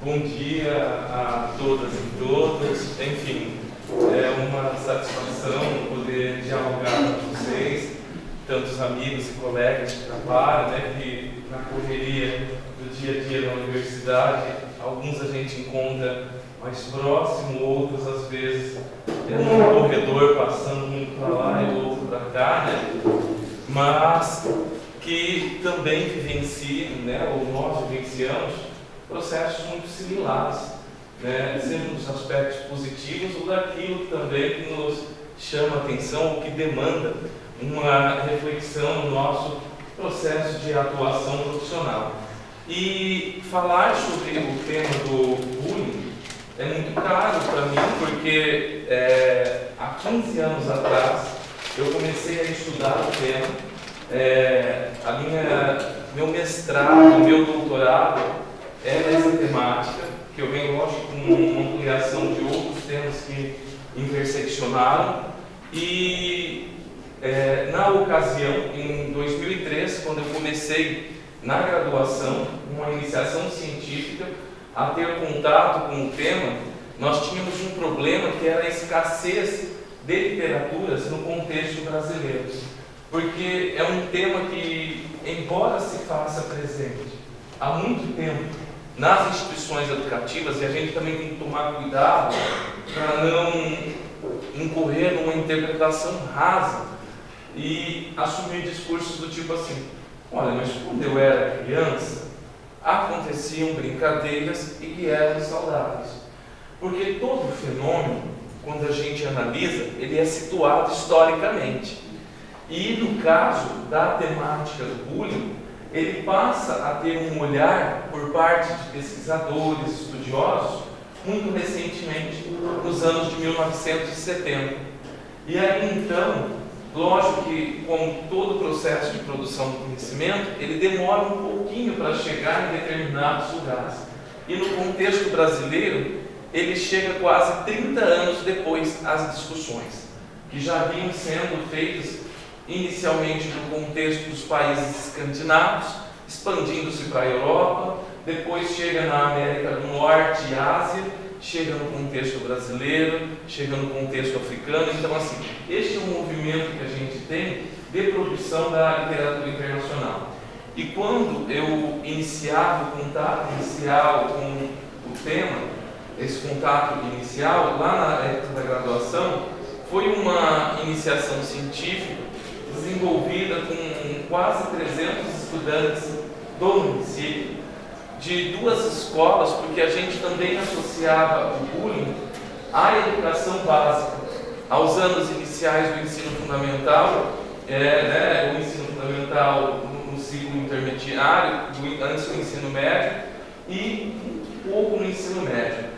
Bom dia a todas e todos. Enfim, é uma satisfação poder dialogar com vocês, tantos amigos e colegas de trabalho, que na correria do dia a dia da universidade, alguns a gente encontra mais próximo, outros às vezes no corredor, passando um para lá e o outro para cá, mas que também vivenciam, ou nós vivenciamos, processos muito similares, seja nos aspectos positivos ou daquilo também que nos chama a atenção ou que demanda uma reflexão no nosso processo de atuação profissional. E falar sobre o tema do bullying é muito caro para mim, porque há 15 anos atrás eu comecei a estudar o tema. Meu mestrado, meu doutorado é nessa temática, que eu venho, lógico, com uma ampliação de outros temas que interseccionaram. E na ocasião, em 2003, quando eu comecei na graduação, uma iniciação científica, a ter contato com o tema, nós tínhamos um problema que era a escassez de literaturas no contexto brasileiro. Porque é um tema que, embora se faça presente há muito tempo nas instituições educativas, e a gente também tem que tomar cuidado para não incorrer numa interpretação rasa e assumir discursos do tipo assim: olha, mas quando eu era criança, aconteciam brincadeiras e que eram saudáveis. Porque todo fenômeno, quando a gente analisa, ele é situado historicamente. E no caso da temática do bullying, ele passa a ter um olhar por parte de pesquisadores, estudiosos, muito recentemente, nos anos de 1970. E aí então, lógico que, como todo processo de produção do conhecimento, ele demora um pouquinho para chegar em determinados lugares. E no contexto brasileiro, ele chega quase 30 anos depois às discussões, que já vinham sendo feitas inicialmente no contexto dos países escandinavos, expandindo-se para a Europa, depois chega na América do Norte e Ásia, chega no contexto brasileiro, chega no contexto africano. Então, assim, este é um movimento que a gente tem de produção da literatura internacional. E quando eu iniciava o contato inicial com o tema, esse contato inicial, lá na época da graduação, foi uma iniciação científica desenvolvida com quase 300 estudantes do município, de duas escolas, porque a gente também associava o bullying à educação básica, aos anos iniciais do ensino fundamental, o ensino fundamental no ciclo intermediário, antes do ensino médio e um pouco no ensino médio.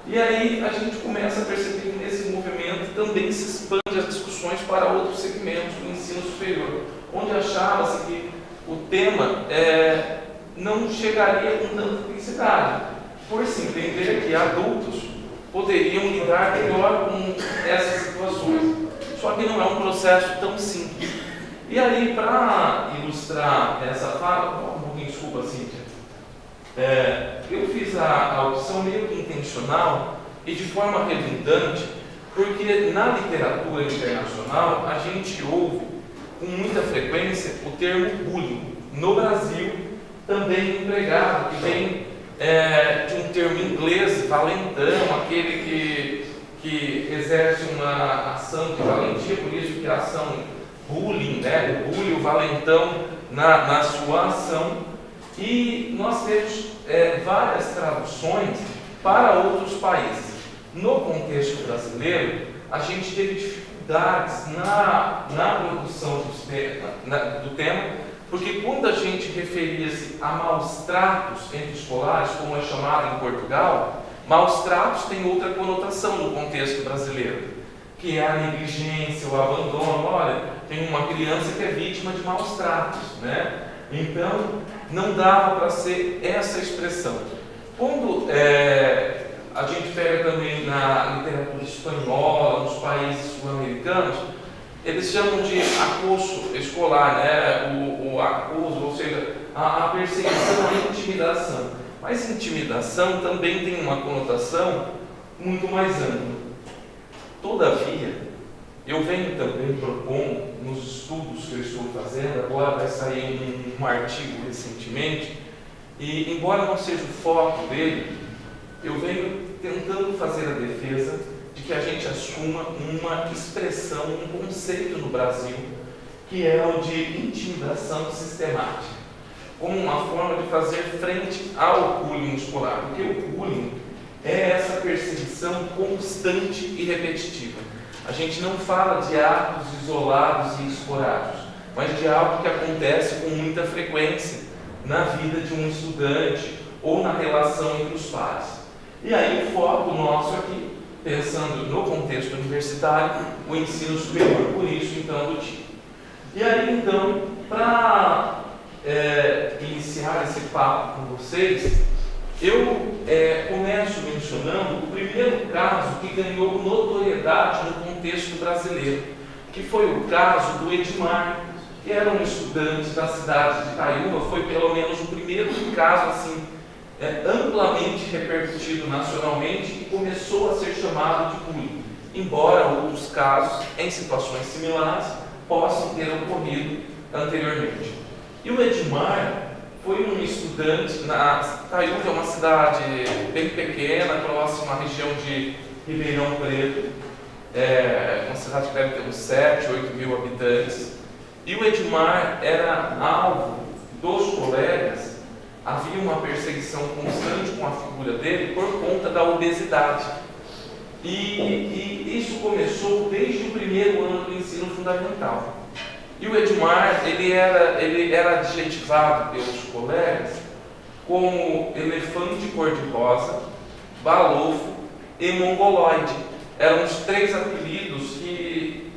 E aí a gente começa a perceber que nesse movimento também se expande as discussões para outros segmentos do ensino superior, onde achava-se que o tema não chegaria com tanta publicidade, por se entender que adultos poderiam lidar melhor com essas situações. Só que não é um processo tão simples. E aí, para ilustrar essa fala, desculpa, Cíntia, eu fiz a opção meio que intencional e de forma redundante, porque na literatura internacional a gente ouve com muita frequência o termo bullying. No Brasil, também empregado, que vem de um termo inglês, valentão, aquele que exerce uma ação de valentia, por isso que a ação bullying, o bullying, o valentão na sua ação. E nós temos várias traduções para outros países. No contexto brasileiro, a gente teve dificuldades na produção do tema, porque quando a gente referia-se a maus tratos entre escolares, como é chamado em Portugal, maus tratos tem outra conotação no contexto brasileiro, que é a negligência, o abandono. Olha, tem uma criança que é vítima de maus tratos, Então, não dava para ser essa expressão. Quando a gente pega também na literatura espanhola, nos países sul-americanos, eles chamam de acoso escolar, o acoso, ou seja, a perseguição, a intimidação. Mas intimidação também tem uma conotação muito mais ampla. Todavia, eu venho também propondo, nos estudos que eu estou fazendo, agora vai sair um artigo recentemente, e embora não seja o foco dele, eu venho tentando fazer a defesa de que a gente assuma uma expressão, um conceito no Brasil, que é o de intimidação sistemática, como uma forma de fazer frente ao bullying escolar, porque o bullying é essa perseguição constante e repetitiva. A gente não fala de atos isolados e esporádicos, mas de algo que acontece com muita frequência na vida de um estudante ou na relação entre os pares. E aí o foco nosso aqui, pensando no contexto universitário, o ensino superior, por isso então do tipo. E aí então, para iniciar esse papo com vocês, eu começo mencionando o primeiro caso que ganhou notoriedade no contexto brasileiro, que foi o caso do Edmar, que era um estudante da cidade de Itaiúva. Foi pelo menos o primeiro caso assim, amplamente repercutido nacionalmente e começou a ser chamado de bullying, embora outros casos em situações similares possam ter ocorrido anteriormente. E o Edmar foi um estudante na Itaiúva, é uma cidade bem pequena, próxima à região de Ribeirão Preto, uma cidade que deve ter uns 7, 8 mil habitantes. E o Edmar era alvo dos colegas. Havia uma perseguição constante com a figura dele por conta da obesidade. E isso começou desde o primeiro ano do ensino fundamental. E o Edmar, ele era adjetivado pelos colegas como elefante cor-de-rosa, balofo e mongoloide. Eram os 3 apelidos que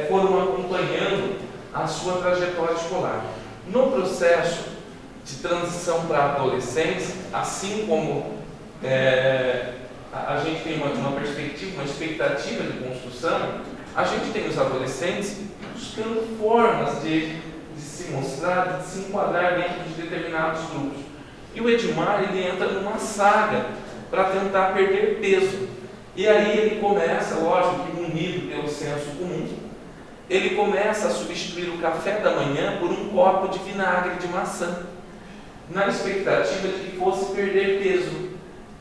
foram acompanhando a sua trajetória escolar. No processo de transição para a adolescência, assim como a gente tem uma perspectiva, uma expectativa de construção, a gente tem os adolescentes buscando formas de se mostrar, de se enquadrar dentro de determinados grupos. E o Edmar, ele entra numa saga para tentar perder peso. E aí ele começa, lógico que munido pelo senso comum, ele começa a substituir o café da manhã por um copo de vinagre de maçã, na expectativa de que fosse perder peso.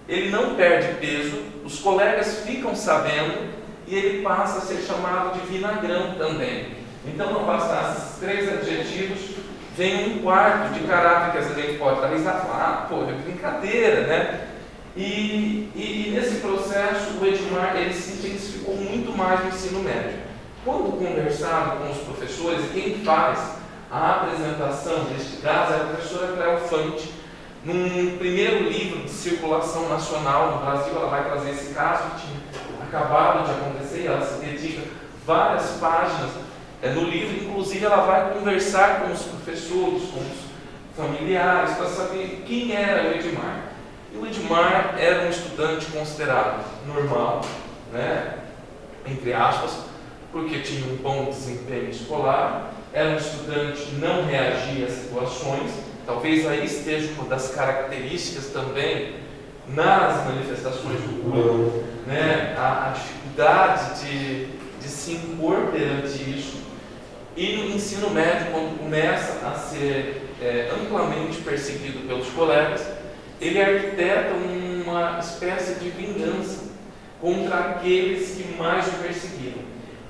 Ele não perde peso, os colegas ficam sabendo e ele passa a ser chamado de vinagrão também. Então, não bastasse esses 3 adjetivos, vem um quarto de caráter que às vezes a gente pode dar risada e falar, pô, é brincadeira, né? E nesse processo, o Edmar, ele se intensificou muito mais no ensino médio. Quando conversado com os professores, e quem faz a apresentação deste caso é a professora Cléo Fante. Num primeiro livro de circulação nacional no Brasil, ela vai trazer esse caso que tinha acabado de acontecer, e ela se dedica várias páginas no livro. Inclusive ela vai conversar com os professores, com os familiares, para saber quem era o Edmar. E o Edmar era um estudante considerado normal, né, entre aspas, porque tinha um bom desempenho escolar, era um estudante que não reagia às situações. Talvez aí esteja uma das características também nas manifestações do bullying, né, a dificuldade de se impor perante isso. E no ensino médio, quando começa a ser amplamente perseguido pelos colegas, ele arquiteta uma espécie de vingança contra aqueles que mais o perseguiram.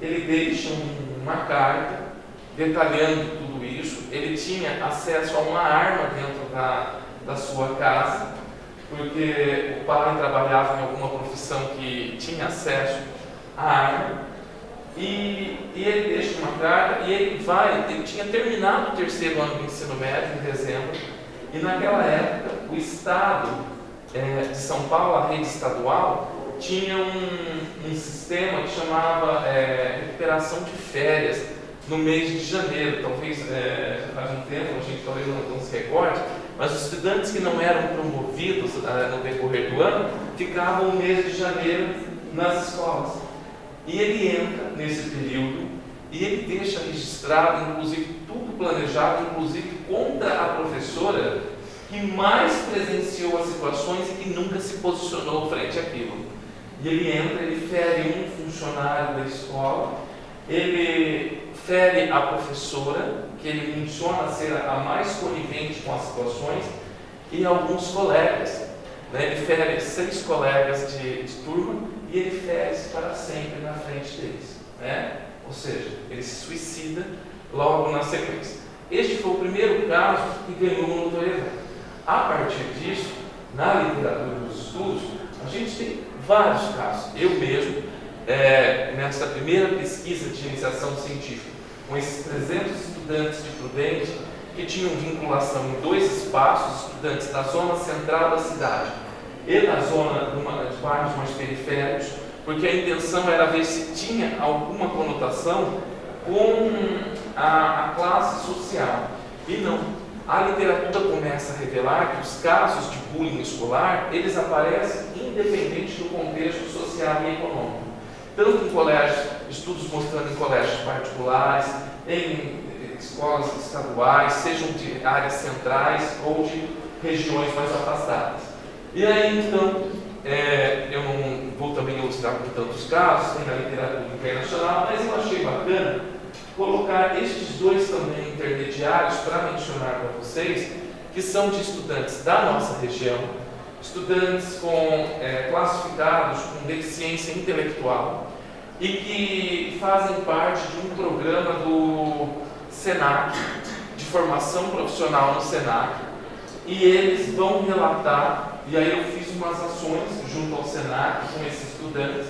Ele deixa uma carta detalhando tudo isso. Ele tinha acesso a uma arma dentro da sua casa, porque o pai trabalhava em alguma profissão que tinha acesso à arma. E ele deixa uma carta e ele tinha terminado o 3º ano do ensino médio, em dezembro, e naquela época o Estado de São Paulo, a rede estadual, tinha um sistema que chamava recuperação de férias no mês de janeiro. Talvez faz um tempo, a gente talvez não se recorde, mas os estudantes que não eram promovidos no decorrer do ano ficavam o mês de janeiro nas escolas. E ele entra nesse período e ele deixa registrado, inclusive tudo planejado, inclusive contra a professora, que mais presenciou as situações e que nunca se posicionou frente àquilo. E ele entra, ele fere um funcionário da escola, ele fere a professora, que ele menciona ser a mais conivente com as situações, e alguns colegas. Ele fere 6 colegas de turma e ele fere-se para sempre na frente deles. Ou seja, ele se suicida logo na sequência. Este foi o primeiro caso que ganhou notoriedade. A partir disso, na literatura dos estudos, a gente tem vários casos. Eu mesmo, nessa primeira pesquisa de iniciação científica, com esses 300 estudantes de Prudente, que tinham vinculação em 2 espaços, estudantes da zona central da cidade e na zona de bairros mais periféricos, porque a intenção era ver se tinha alguma conotação com a classe social. E não. A literatura começa a revelar que os casos de bullying escolar, eles aparecem independente do contexto social e econômico. Tanto em colégios, estudos mostrando em colégios particulares, em escolas estaduais, sejam de áreas centrais ou de regiões mais afastadas. E aí, então, eu não vou também ilustrar com tantos casos, tem na literatura internacional, mas eu achei bacana colocar estes 2 também intermediários para mencionar para vocês, que são de estudantes da nossa região, estudantes classificados com deficiência intelectual e que fazem parte de um programa do SENAC, de formação profissional no SENAC, e eles vão relatar, e aí eu fiz umas ações junto ao SENAC com esses estudantes,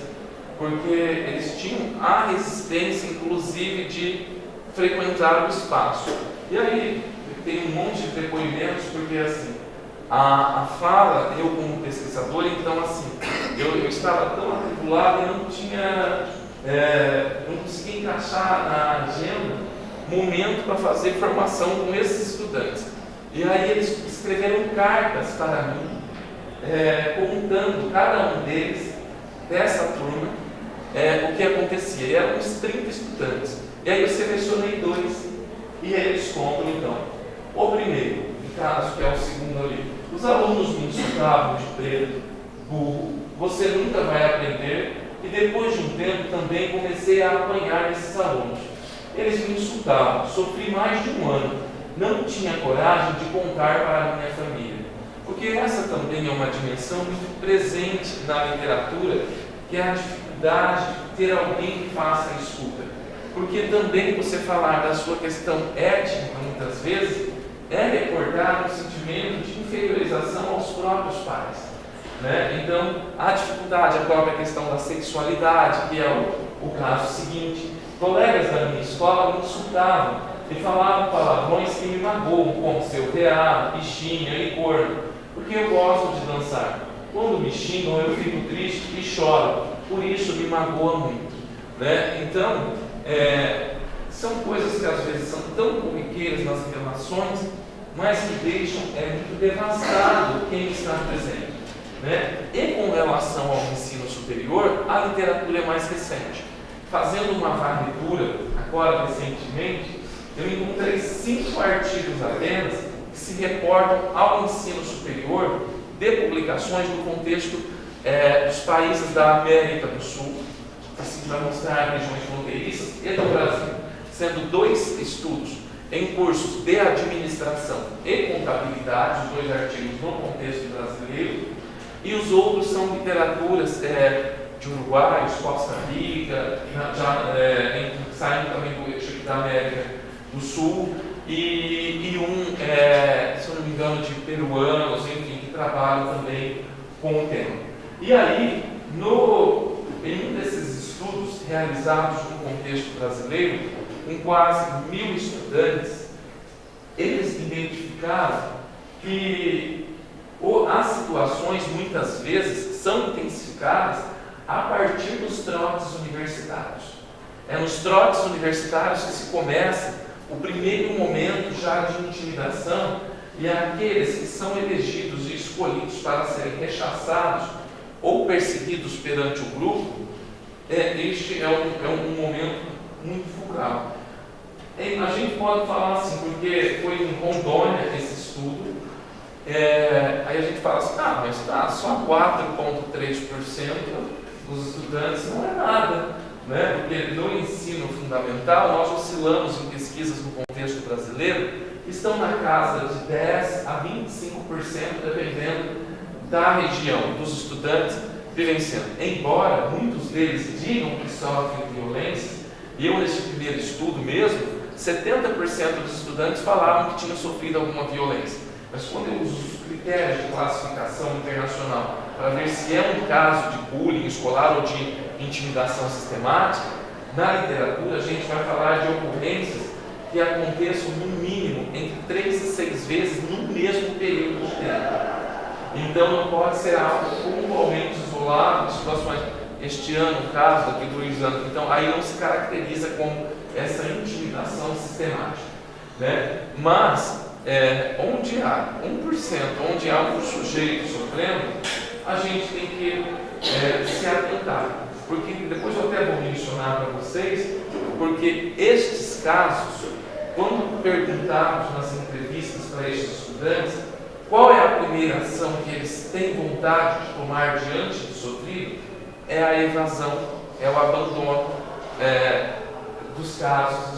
porque eles tinham a resistência, inclusive, de frequentar o espaço. E aí tem um monte de depoimentos, porque assim, a fala, eu como pesquisador, então assim, eu estava tão atribulado e não conseguia encaixar na agenda momento para fazer formação com esses estudantes. E aí eles escreveram cartas para mim, contando cada um deles, dessa turma, o que acontecia. E eram uns 30 estudantes. E aí eu selecionei 2 e eles contam então. O primeiro, no caso, que é o segundo ali: os alunos me insultavam de preto, burro, você nunca vai aprender. E depois de um tempo também comecei a apanhar esses alunos. Eles me insultavam, sofri mais de 1 ano, não tinha coragem de contar para a minha família. Porque essa também é uma dimensão muito presente na literatura, que é a dificuldade de ter alguém que faça a escuta. Porque também você falar da sua questão étnica, muitas vezes, é recordar um sentimento de inferiorização aos próprios pais. Então, a dificuldade, a própria questão da sexualidade, que é o caso seguinte. Colegas da minha escola me insultavam e falavam palavrões que me magoam, como seu veado, bichinha e corno, porque eu gosto de dançar. Quando me xingam, eu fico triste e choro, por isso me magoa muito. Então, são coisas que às vezes são tão corriqueiras nas relações, mas que deixam muito devastado quem está presente. E com relação ao ensino superior, a literatura é mais recente. Fazendo uma varredura, agora recentemente, eu encontrei 5 artigos apenas que se reportam ao ensino superior de publicações no contexto dos países da América do Sul, assim para mostrar regiões fronteiriças e do Brasil, sendo 2 estudos em cursos de administração e contabilidade, os 2 artigos no contexto brasileiro, e os outros são literaturas de Uruguai, Costa Rica, saindo também da América do Sul, e se eu não me engano, de peruanos, enfim, que trabalham também com o tema. E aí, em um desses estudos realizados no contexto brasileiro, com quase 1.000 estudantes, eles identificaram que as situações muitas vezes são intensificadas a partir dos trotes universitários. É nos trotes universitários que se começa o primeiro momento já de intimidação, e aqueles que são elegidos e escolhidos para serem rechaçados ou perseguidos perante o grupo, este é um momento muito fulcral. A gente pode falar assim, porque foi em Rondônia esse estudo, Aí a gente fala assim, mas só 4,3% dos estudantes não é nada, né? Porque no ensino fundamental nós oscilamos em pesquisas no contexto brasileiro, estão na casa de 10% a 25%, dependendo da região, dos estudantes vivenciando. Embora muitos deles digam que sofrem violência, e eu nesse primeiro estudo mesmo, 70% dos estudantes falavam que tinham sofrido alguma violência. Mas quando eu uso os critérios de classificação internacional para ver se é um caso de bullying escolar ou de intimidação sistemática, na literatura a gente vai falar de ocorrências que aconteçam no mínimo entre 3 e 6 vezes no mesmo período de tempo. Então não pode ser algo pontualmente isolado, de situações, este ano, um caso, daqui 2 anos. Então aí não se caracteriza como essa intimidação sistemática, né? Mas onde há 1%, onde há um sujeito sofrendo, a gente tem que se atentar. Porque depois eu até vou mencionar para vocês, porque estes casos, quando perguntados nas entrevistas para estes estudantes, qual é a primeira ação que eles têm vontade de tomar diante do sofrido? É a evasão, é o abandono dos casos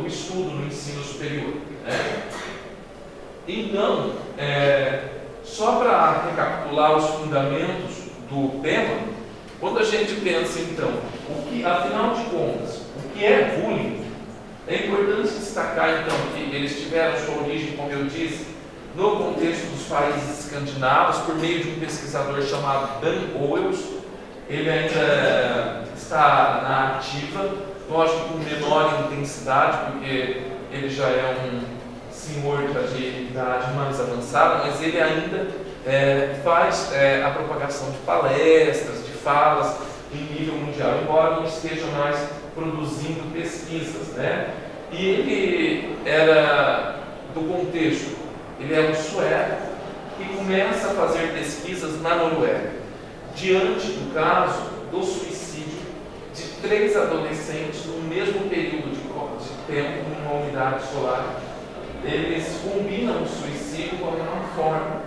do estudo no ensino superior. Né? Então, só para recapitular os fundamentos do tema, quando a gente pensa então, afinal de contas, o que é bullying? É importante destacar então que eles tiveram sua origem, como eu disse, no contexto dos países escandinavos, por meio de um pesquisador chamado Dan Owels. Ele ainda está na ativa, lógico com menor intensidade, porque ele já é um senhor de idade mais avançada, mas ele ainda faz a propagação de palestras, de falas em nível mundial, embora não esteja mais produzindo pesquisas, né? E ele era do contexto, ele é um sueco que começa a fazer pesquisas na Noruega, diante do caso do suicídio de 3 adolescentes no mesmo período de tempo numa unidade escolar. Eles combinam o suicídio como uma forma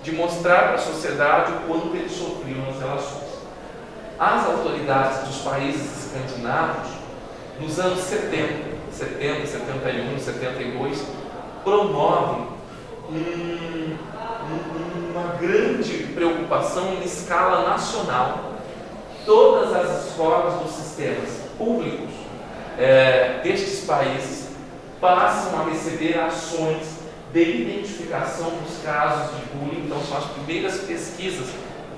de mostrar para a sociedade o quanto eles sofriam nas relações. As autoridades dos países escandinavos, nos anos 70, 71, 72, promovem uma grande preocupação em escala nacional. Todas as escolas dos sistemas públicos destes países passam a receber ações de identificação dos casos de bullying. Então são as primeiras pesquisas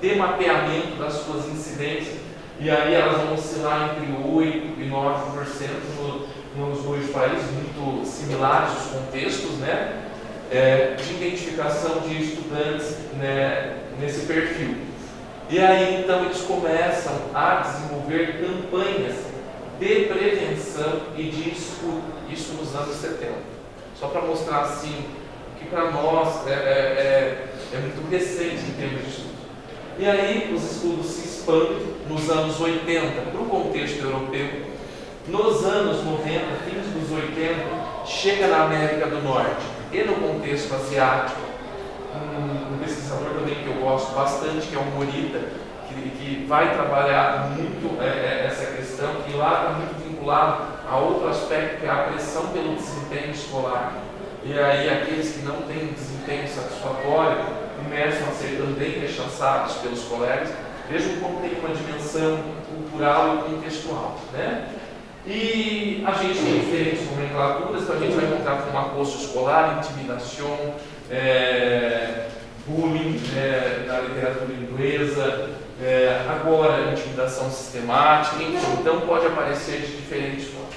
de mapeamento das suas incidências, e aí elas vão oscilar entre 8% e 9% nos 2 países, muito similares os contextos, né? De identificação de estudantes, né, nesse perfil. E aí então eles começam a desenvolver campanhas de prevenção e de escuta, isso nos anos 70. Só para mostrar assim que para nós é muito recente em termos de estudo. E aí os estudos se expandem nos anos 80 para o contexto europeu. Nos anos 90, fins dos 80, chega na América do Norte e no contexto asiático. Um pesquisador também que eu gosto bastante, que é o Morita, que vai trabalhar muito essa questão, que lá está muito vinculado a outro aspecto, que é a pressão pelo desempenho escolar. E aí aqueles que não têm desempenho satisfatório começam a ser também rechaçados pelos colegas. Vejam como tem uma dimensão cultural e contextual, né? E a gente tem diferentes nomenclaturas, então a gente vai encontrar como acoso escolar, intimidação, bullying na literatura inglesa, agora intimidação sistemática, então pode aparecer de diferentes formas.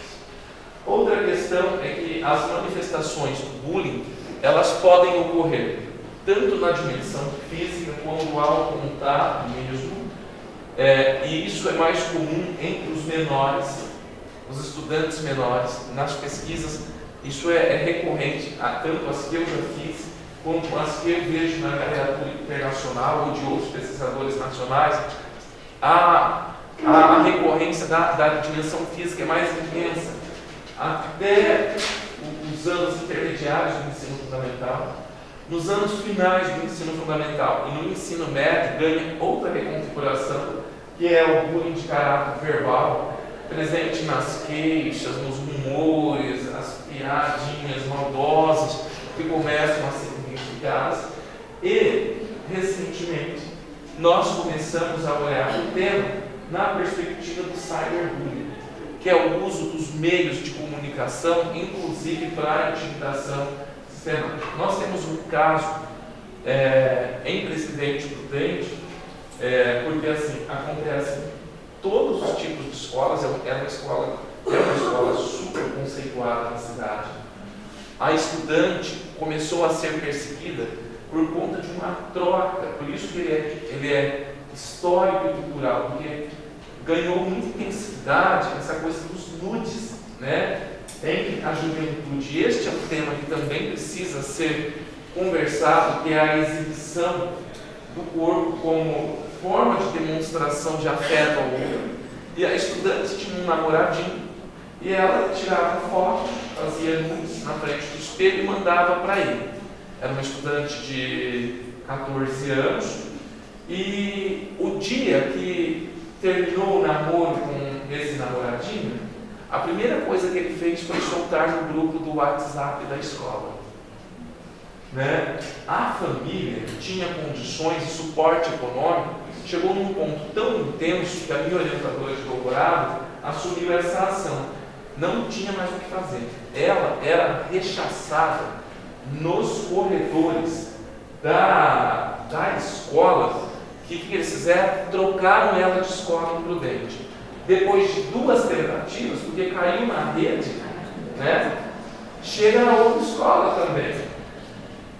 Outra questão é que as manifestações do bullying, elas podem ocorrer tanto na dimensão física quanto ao contato mesmo, e isso é mais comum entre os menores, os estudantes menores. Nas pesquisas isso é recorrente, tanto as que eu já fiz quanto as que eu vejo na literatura internacional ou de outros pesquisadores nacionais. A recorrência da dimensão física é mais intensa. Até os nos anos intermediários do ensino fundamental, nos anos finais do ensino fundamental e no ensino médio ganha outra reconfiguração, que é o bullying de caráter verbal, presente nas queixas, nos rumores, as piadinhas maldosas que começam a ser identificadas. E, recentemente, nós começamos a olhar o tema na perspectiva do cyberbullying, que é o uso dos meios de comunicação, inclusive para a intimidação sistemática. Nós temos um caso em Presidente Prudente, porque assim, acontece todos os tipos de escolas, é uma escola super conceituada na cidade. A estudante começou a ser perseguida por conta de uma troca, por isso que ele é histórico e cultural, porque ganhou muita intensidade essa coisa dos nudes, né, entre a juventude. Este é um tema que também precisa ser conversado, que é a exibição do corpo como forma de demonstração de afeto ao outro. E a estudante tinha um namoradinho e ela tirava foto, fazia nudes na frente do espelho e mandava para ele. Era uma estudante de 14 anos e o dia que terminou o namoro com esse namoradinho, a primeira coisa que ele fez foi soltar no grupo do WhatsApp da escola. Né? A família tinha condições e suporte econômico, chegou num ponto tão intenso que a minha orientadora de doutorado assumiu essa ação. Não tinha mais o que fazer. Ela era rechaçada nos corredores da escola. O que eles fizeram? Trocaram ela de escola em Prudente. Depois de 2 tentativas, porque caiu na rede, né? Chega na outra escola também.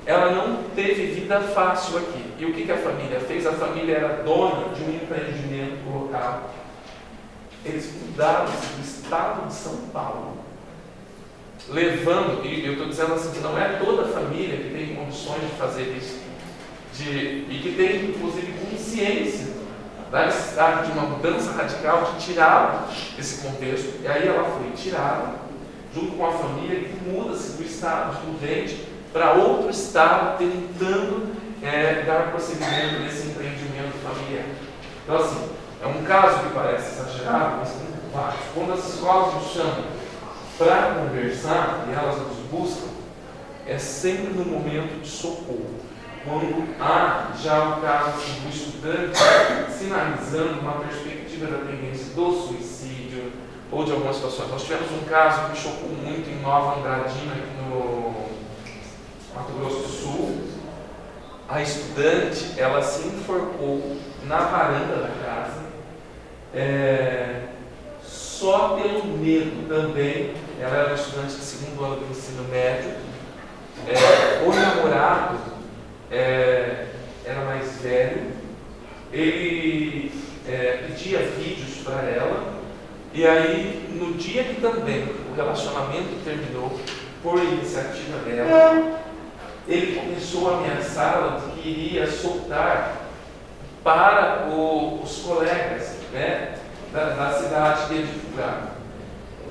Ela não teve vida fácil aqui. E o que a família fez? A família era dona de um empreendimento local. Eles mudaram-se do estado de São Paulo, levando, e eu estou dizendo assim, que não é toda a família que tem condições de fazer isso, e que tem, inclusive, consciência da necessidade de uma mudança radical, de tirá-la desse contexto. E aí ela foi tirada, junto com a família, que muda-se do estado de Prudente para outro estado, tentando dar prosseguimento nesse empreendimento familiar. Então, assim, é um caso que parece exagerado, mas tem vários. Quando as escolas nos chamam para conversar e elas nos buscam, é sempre no momento de socorro. Quando há já o caso assim, do estudante sinalizando uma perspectiva da tendência do suicídio ou de algumas situações. Nós tivemos um caso que me chocou muito em Nova Andradina, aqui no Mato Grosso do Sul. A estudante, ela se enforcou na varanda da casa, só pelo medo também. Ela era uma estudante de 2º ano do ensino médio. O namorado era mais velho, ele pedia vídeos para ela, e aí no dia que também o relacionamento terminou por iniciativa dela, ele começou a ameaçá-la de que iria soltar para os colegas, né, da cidade que ele divulgava.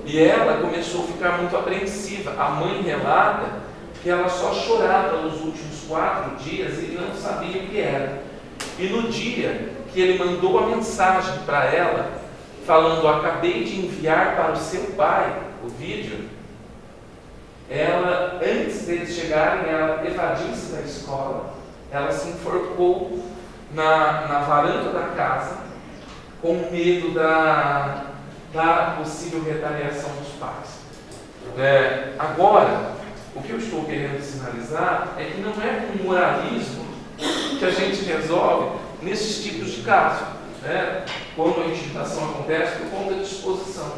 E ela começou a ficar muito apreensiva. A mãe relata que ela só chorava nos últimos 4 dias e não sabia o que era. E no dia que ele mandou a mensagem para ela, falando: acabei de enviar para o seu pai o vídeo, ela, antes deles chegarem, ela evadiu-se da escola, ela se enforcou na varanda da casa, com medo da possível retaliação dos pais. Agora, o que eu estou querendo sinalizar é que não é com moralismo que a gente resolve nesses tipos de casos, né? Quando a intimidação acontece por conta de exposição,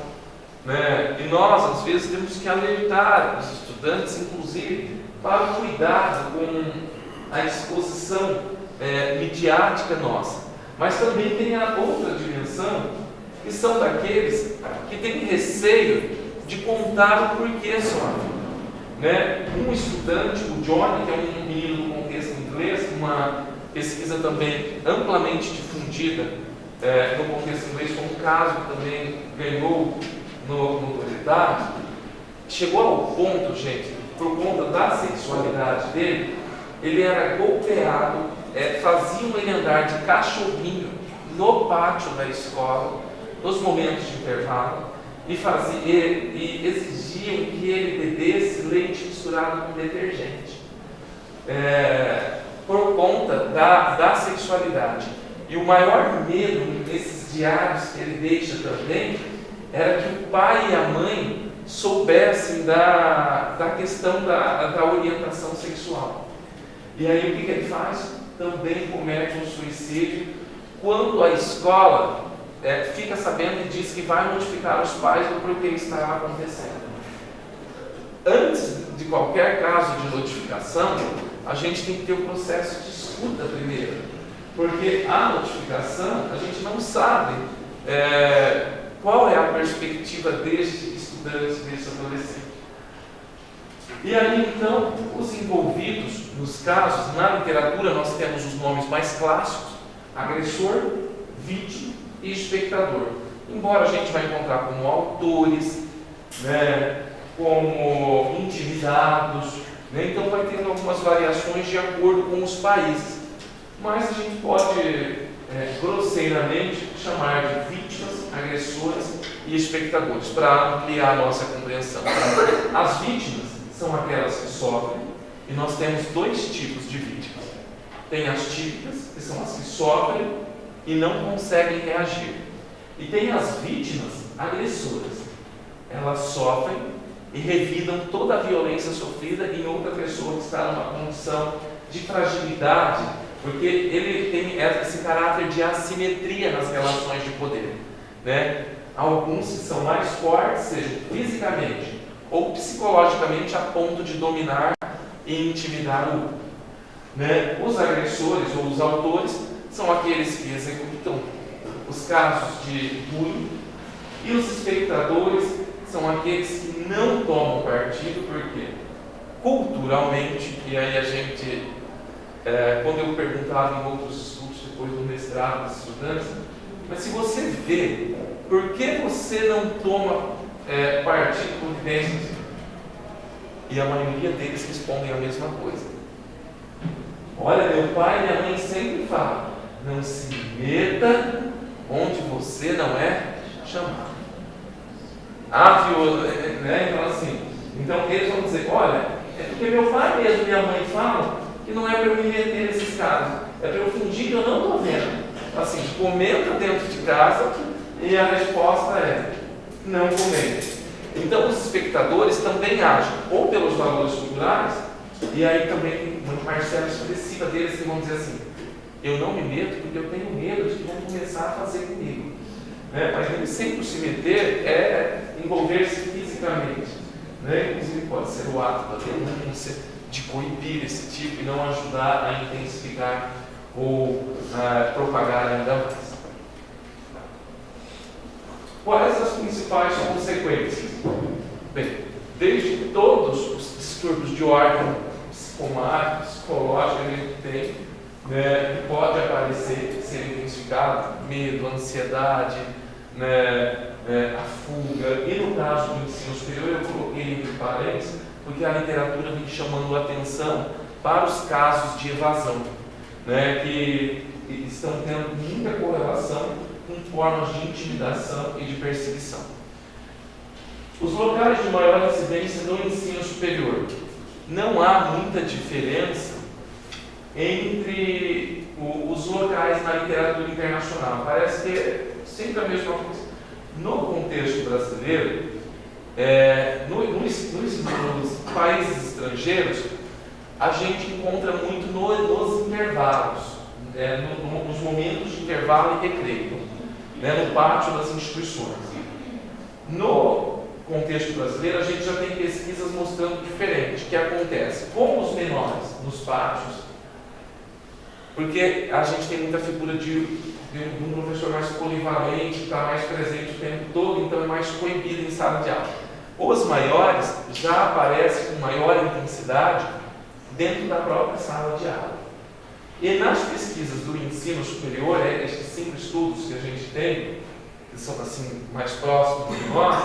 né? E nós, às vezes, temos que alertar os estudantes, inclusive, para o cuidado com a exposição midiática nossa. Mas também tem a outra dimensão, que são daqueles que têm receio de contar o porquê sofre. Né? Um estudante, o Johnny, que é um menino do contexto inglês, uma pesquisa também amplamente difundida no contexto inglês, como um caso que também ganhou notoriedade, chegou ao ponto, gente, por conta da sexualidade dele, ele era golpeado, faziam ele andar de cachorrinho no pátio da escola, nos momentos de intervalo, e exigiam que ele bebesse leite misturado com detergente, por conta da sexualidade. E o maior medo nesses diários que ele deixa também era que o pai e a mãe soubessem da questão da orientação sexual. E aí o que ele faz? Também comete um suicídio quando a escola fica sabendo e diz que vai notificar os pais do porquê estará acontecendo. Antes de qualquer caso de notificação, a gente tem que ter o processo de escuta primeiro, porque a notificação a gente não sabe qual é a perspectiva deste estudante, deste adolescente. E aí então, os envolvidos nos casos, na literatura nós temos os nomes mais clássicos: agressor, vítima e espectador. Embora a gente vai encontrar como autores, como intimidados, então vai tendo algumas variações de acordo com os países. Mas a gente pode, grosseiramente, chamar de vítimas, agressores e espectadores, para ampliar a nossa compreensão. As vítimas são aquelas que sofrem, e nós temos dois tipos de vítimas. Tem as típicas, que são as que sofrem e não conseguem reagir. E tem as vítimas agressoras. Elas sofrem e revidam toda a violência sofrida em outra pessoa que está numa condição de fragilidade, porque ele tem esse caráter de assimetria nas relações de poder. Alguns que são mais fortes, seja fisicamente ou psicologicamente, a ponto de dominar e intimidar o outro. Os agressores ou os autores são aqueles que executam os casos de bullying, e os espectadores são aqueles que não tomam partido, porque culturalmente, e aí a gente, quando eu perguntava em outros estudos, depois do mestrado dos estudantes, mas se você vê, por que você não toma partido por ideias? E a maioria deles respondem a mesma coisa. Olha, meu pai e minha mãe sempre falam: não se meta onde você não é chamado. Então assim, então eles vão dizer: olha, é porque meu pai mesmo e minha mãe falam que não é para eu me meter nesses casos, é para eu fingir que eu não estou vendo. Assim, comenta dentro de casa, e a resposta é: não comenta. Então os espectadores também agem ou pelos valores culturais, e aí também tem uma parcela expressiva deles que vão dizer assim: eu não me meto porque eu tenho medo de que vão começar a fazer comigo. Mas nem sempre se meter é envolver-se fisicamente. Inclusive pode ser o ato da denúncia, de coibir esse tipo e não ajudar a intensificar ou a propagar ainda mais. Quais as principais consequências? Bem, desde todos os distúrbios de ordem psicológica que a gente tem, que pode aparecer, ser identificado: medo, ansiedade, a fuga. E no caso do ensino superior, eu coloquei entre parênteses, porque a literatura vem chamando a atenção para os casos de evasão, que estão tendo muita correlação com formas de intimidação e de perseguição. Os locais de maior incidência no ensino superior. Não há muita diferença entre os locais na literatura internacional. Parece que é sempre a mesma coisa. No contexto brasileiro, nos países estrangeiros, a gente encontra muito nos intervalos, nos momentos de intervalo e recreio, no pátio das instituições. No contexto brasileiro, a gente já tem pesquisas mostrando diferente o que acontece com os menores nos pátios, porque a gente tem muita figura de um professor mais polivalente, que está mais presente o tempo todo, então é mais coibido em sala de aula. Os maiores já aparecem com maior intensidade dentro da própria sala de aula. E nas pesquisas do ensino superior, estes 5 estudos que a gente tem, que são assim mais próximos de nós,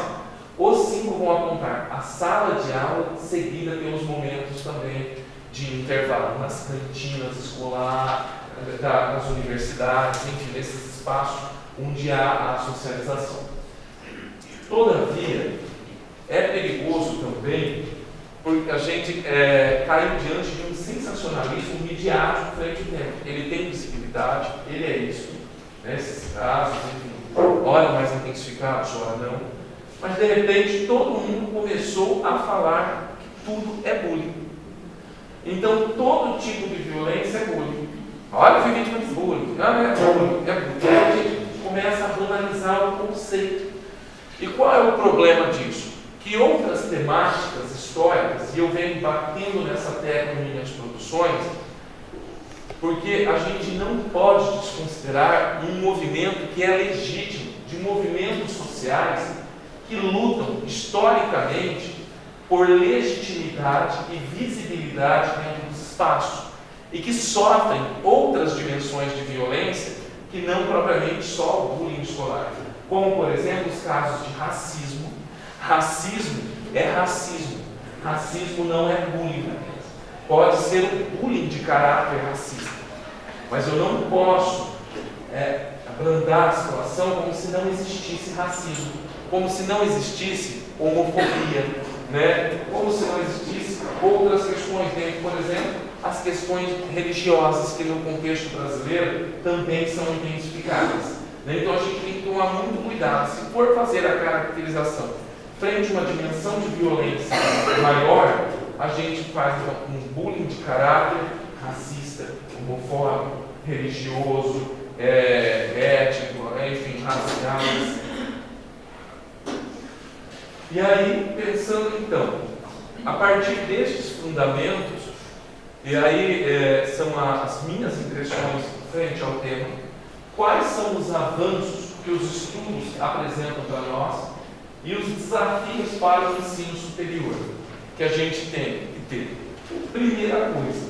Os 5 vão apontar a sala de aula, seguida pelos momentos também de intervalo, nas cantinas escolares, nas universidades, enfim, nesses espaços onde há a socialização. Todavia, é perigoso também, porque a gente cai diante de um sensacionalismo midiático frente ao tempo. Ele tem visibilidade, ele é isso, né, esses casos, enfim, hora mais intensificados, hora não, mas de repente todo mundo começou a falar que tudo é bullying. Então todo tipo de violência é bullying. Olha, eu fui vítima de bullying, não é bullying, é bullying. Aí a gente começa a banalizar o conceito. E qual é o problema disso? Que outras temáticas históricas, e eu venho batendo nessa tecla em minhas produções, porque a gente não pode desconsiderar um movimento que é legítimo, de movimentos sociais que lutam historicamente por legitimidade e visibilidade dentro dos espaços e que sofrem outras dimensões de violência que não propriamente só o bullying escolar, como por exemplo os casos de racismo. Racismo é racismo, racismo não é bullying. Pode ser um bullying de caráter racista, mas eu não posso abrandar a situação como se não existisse racismo, como se não existisse homofobia, né? Como se não existisse outras questões dentro, por exemplo, as questões religiosas que no contexto brasileiro também são intensificadas, né? Então a gente tem que tomar muito cuidado. Se for fazer a caracterização frente a uma dimensão de violência maior, a gente faz um bullying de caráter racista, homofóbico, religioso, étnico, enfim, racial. E aí, pensando então, a partir destes fundamentos, e aí são as minhas impressões frente ao tema, quais são os avanços que os estudos apresentam para nós e os desafios para o ensino superior que a gente tem que ter. Primeira coisa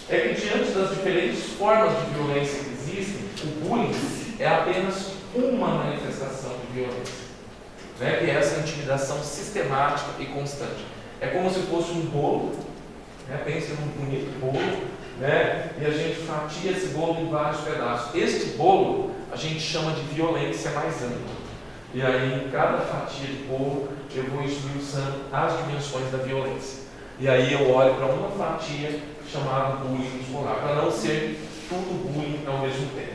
é que diante das diferentes formas de violência que existem, o bullying é apenas uma manifestação de violência, né? Que é essa intimidação sistemática e constante. É como se fosse um bolo, né? Pense num bonito bolo, né? E a gente fatia esse bolo em vários pedaços. Este bolo a gente chama de violência mais ampla. E aí, em cada fatia de bolo, eu vou esmiuçando as dimensões da violência. E aí eu olho para uma fatia chamada bullying escolar, para não ser tudo bullying ao mesmo tempo.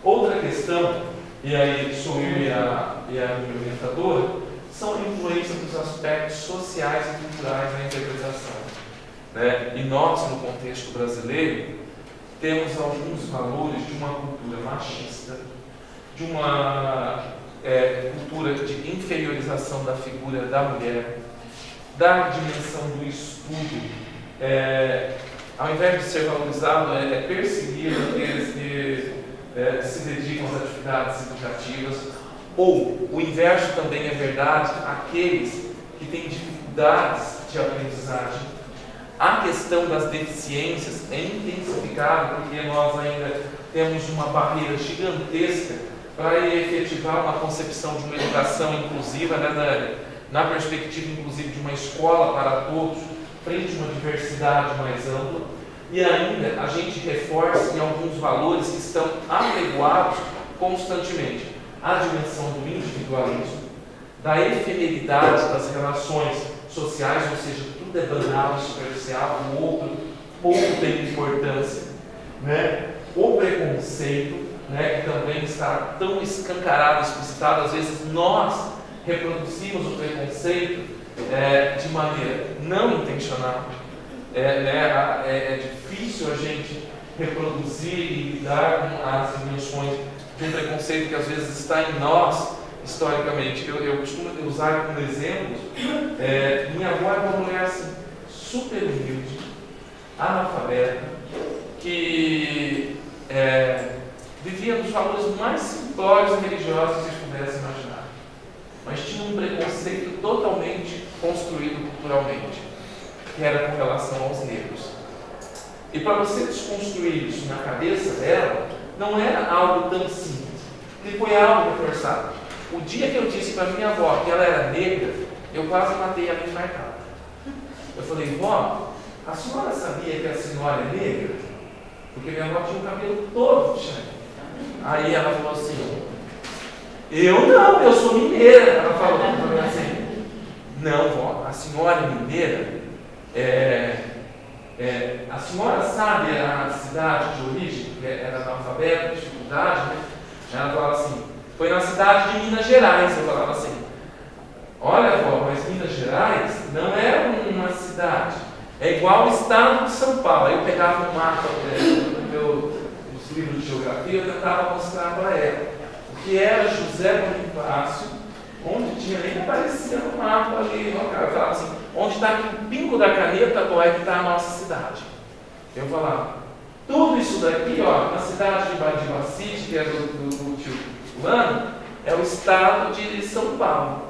Outra questão, e aí sou eu e a minha orientadora, são a influência dos aspectos sociais e culturais na interpretação, né? E nós, no contexto brasileiro, temos alguns valores de uma cultura machista, de uma cultura de inferiorização da figura da mulher, da dimensão do estudo, ao invés de ser valorizado, é perseguido aqueles que se dedicam às atividades educativas, ou o inverso também é verdade, aqueles que têm dificuldades de aprendizagem. A questão das deficiências é intensificada porque nós ainda temos uma barreira gigantesca para efetivar uma concepção de uma educação inclusiva, né, na perspectiva inclusive de uma escola para todos, frente a uma diversidade mais ampla, e ainda a gente reforça em alguns valores que estão apregoados constantemente. A dimensão do individualismo, da efemeridade das relações sociais, ou seja, tudo é banal, superficial, o outro pouco tem importância, né? O preconceito, né, que também está tão escancarado, explicitado, às vezes nós reproduzimos o preconceito de maneira não intencional. É difícil a gente reproduzir e lidar com as dimensões de um preconceito que às vezes está em nós historicamente. Eu costumo usar como exemplo, minha avó é uma mulher assim, super humilde, analfabeta, que vivia nos valores mais simplórios e religiosos que vocês pudessem imaginar, mas tinha um preconceito totalmente construído culturalmente, que era com relação aos negros. E para você desconstruir isso na cabeça dela, não era algo tão simples, porque foi algo reforçado. O dia que eu disse para minha avó que ela era negra, eu quase matei ela infartada. Eu falei, vó, a senhora sabia que a senhora é negra? Porque minha avó tinha o cabelo todo puxado. Aí ela falou assim, eu não, eu sou mineira. Ela falou assim, não, vó, a senhora é mineira? A senhora sabe a cidade de origem, que era analfabeta, dificuldade, né? Ela falava assim, foi na cidade de Minas Gerais. Eu falava assim, olha, vó, mas Minas Gerais não é uma cidade, é igual o estado de São Paulo. Aí eu pegava um mapa dos livros de geografia e eu tentava mostrar para ela o que era José Bonifácio, onde tinha, nem aparecia no mapa ali, eu falava assim, onde está aqui o pingo da caneta, é que está a nossa cidade. Eu falava, tudo isso daqui, ó, na cidade de Badibacite, que é do tio fulano, é o estado de São Paulo.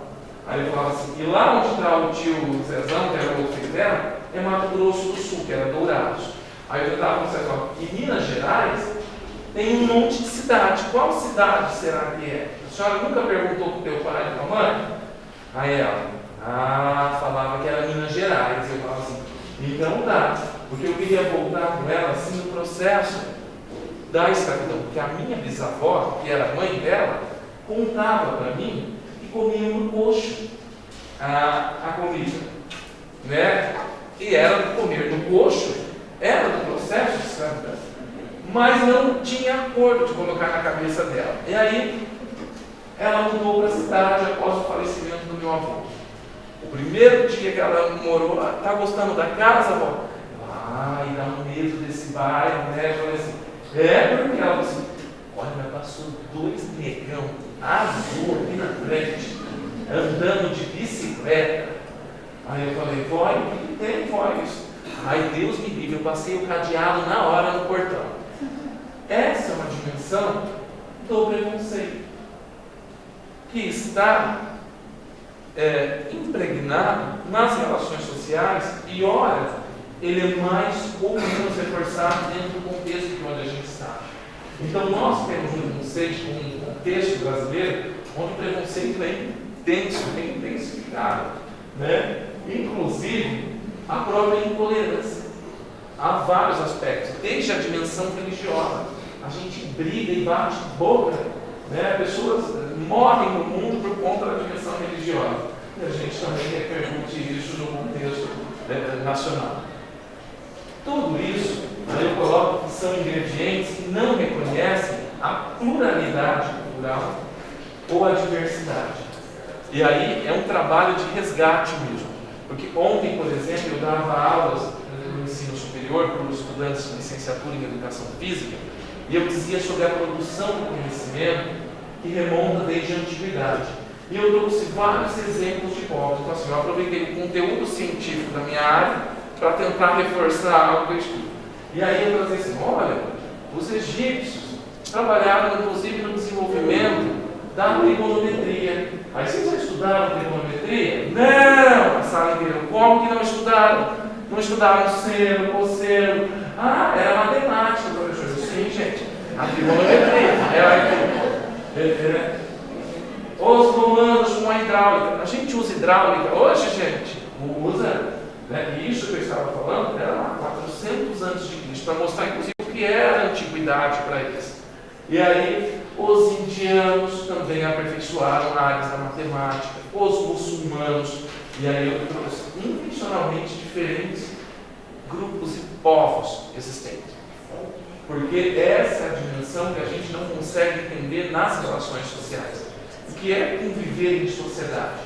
Aí eu falava assim, e lá onde está o tio Zezão, que era o filho dela, é Mato Grosso do Sul, que era Dourados. Aí eu tentava mostrar, em Minas Gerais tem um monte de cidade. Qual cidade será que é? A senhora nunca perguntou para o teu pai e para a mãe? Aí ela, falava que era Minas Gerais. Eu falava assim, então dá, porque eu queria voltar com ela assim no processo da escravidão. Porque a minha bisavó, que era a mãe dela, contava para mim que comia no coxo a comida, né? E era do comer no coxo, era do processo de escravidão, mas não tinha acordo de colocar na cabeça dela. E aí ela mudou para a cidade após o falecimento do meu avô. O primeiro dia que ela morou, está gostando da casa, avó? Ai, dá um medo desse bairro, né? Eu falei assim, porque ela falou assim, olha, mas passou 2 negão azul aqui na frente, andando de bicicleta. Aí eu falei, vó, o que tem, vó, isso? Ai, Deus me livre, eu passei o cadeado na hora no portão. Essa é uma dimensão do preconceito, que está impregnado nas relações sociais e, ora, ele é mais ou menos reforçado dentro do contexto de onde a gente está. Então, nós temos um conceito, um contexto brasileiro, onde o preconceito é intenso, bem intensificado, né? Inclusive, a própria intolerância. Há vários aspectos, desde a dimensão religiosa. A gente briga e bate boca, né? Pessoas morrem no mundo por conta da dimensão religiosa. E a gente também repercute isso no contexto nacional. Tudo isso, eu coloco que são ingredientes que não reconhecem a pluralidade cultural ou a diversidade. E aí é um trabalho de resgate mesmo. Porque ontem, por exemplo, eu dava aulas no ensino superior para os estudantes de licenciatura em Educação Física, e eu dizia sobre a produção do conhecimento que remonta desde a antiguidade. E eu trouxe vários exemplos de povos. Então, assim, eu aproveitei o conteúdo científico da minha área para tentar reforçar algo que eu estudo. E aí eu trazia assim, olha, os egípcios trabalharam inclusive no desenvolvimento da trigonometria. Aí vocês já estudaram trigonometria? Não! A sala inteira. Como que não estudaram? Não estudaram seno, cosseno. Era matemática, professor. Sim, gente. A trigonometria. Os romanos com a hidráulica. A gente usa hidráulica hoje, gente? Usa. Né? E isso que eu estava falando era lá 400 anos de Cristo, para mostrar inclusive o que era a antiguidade para eles. E aí os indianos também aperfeiçoaram áreas da matemática, os muçulmanos, e aí eu trouxe intencionalmente diferentes grupos e povos existentes. Porque essa é a dimensão que a gente não consegue entender nas relações sociais, o que é conviver em sociedade.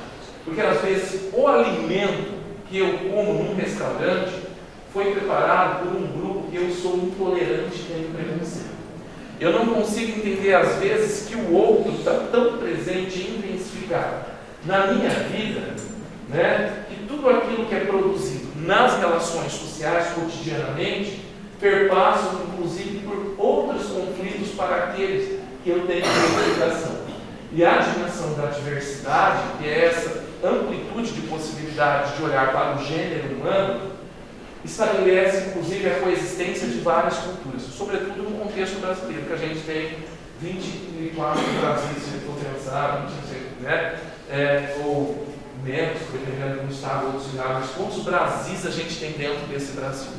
Porque às vezes o alimento que eu como num restaurante foi preparado por um grupo que eu sou intolerante e tenho preconceito. Eu não consigo entender às vezes que o outro está tão presente e intensificado na minha vida, né, que tudo aquilo que é produzido nas relações sociais cotidianamente perpassam inclusive por outros conflitos para aqueles que eu tenho identificação. E a dimensão da diversidade, que é essa amplitude de possibilidades de olhar para o gênero humano, estabelece inclusive a coexistência de várias culturas, sobretudo no contexto brasileiro, que a gente tem 24 Brasis, se for pensar, 20, né? Ou menos, dependendo do estado ou do cidade, mas quantos Brasis a gente tem dentro desse Brasil?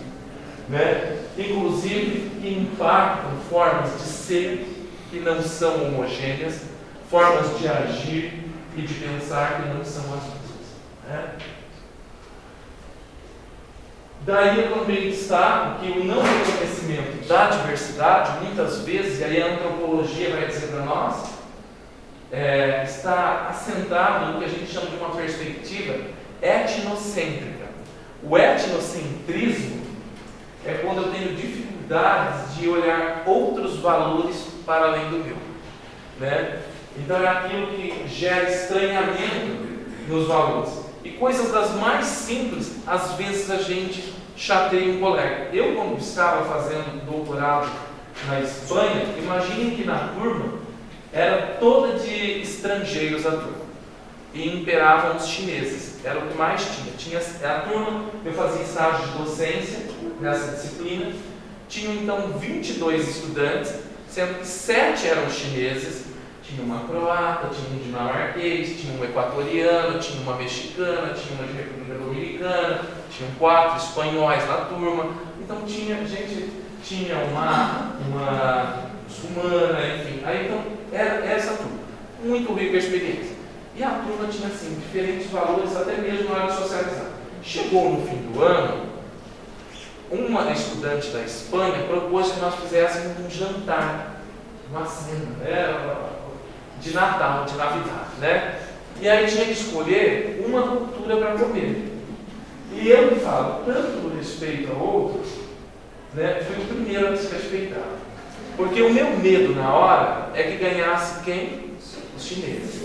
Né? Inclusive, que impactam formas de ser que não são homogêneas, formas de agir e de pensar que não são as mesmas. Né? Daí eu também destaco que o não reconhecimento da diversidade, muitas vezes, e aí a antropologia vai dizer para nós, está assentado no que a gente chama de uma perspectiva etnocêntrica. O etnocentrismo é quando eu tenho dificuldades de olhar outros valores para além do meu. Né? Então é aquilo que gera estranhamento nos valores. E coisas das mais simples, às vezes a gente chateia um colega. Eu, quando estava fazendo doutorado na Espanha, imaginem que na turma era toda de estrangeiros a turma. E imperavam os chineses. Era o que mais tinha. A turma, eu fazia estágio de docência nessa disciplina. Tinham então 22 estudantes, sendo que 7 eram chineses. Tinha uma croata, tinha um dinamarquês, tinha um equatoriano, tinha uma mexicana, tinha uma de República Dominicana, tinham 4 espanhóis na turma. Então tinha uma muçulmana, enfim. Aí então era essa turma. Muito rica a experiência. E a turma tinha assim, diferentes valores, até mesmo na hora de socializar. Chegou no fim do ano, uma estudante da Espanha propôs que nós fizéssemos um jantar, uma cena, né? De Natal, de Navidade, né? E aí tinha que escolher uma cultura para comer. E eu me falo, tanto por respeito a outros, né, fui o primeiro a desrespeitar. Porque o meu medo na hora é que ganhasse quem? Os chineses.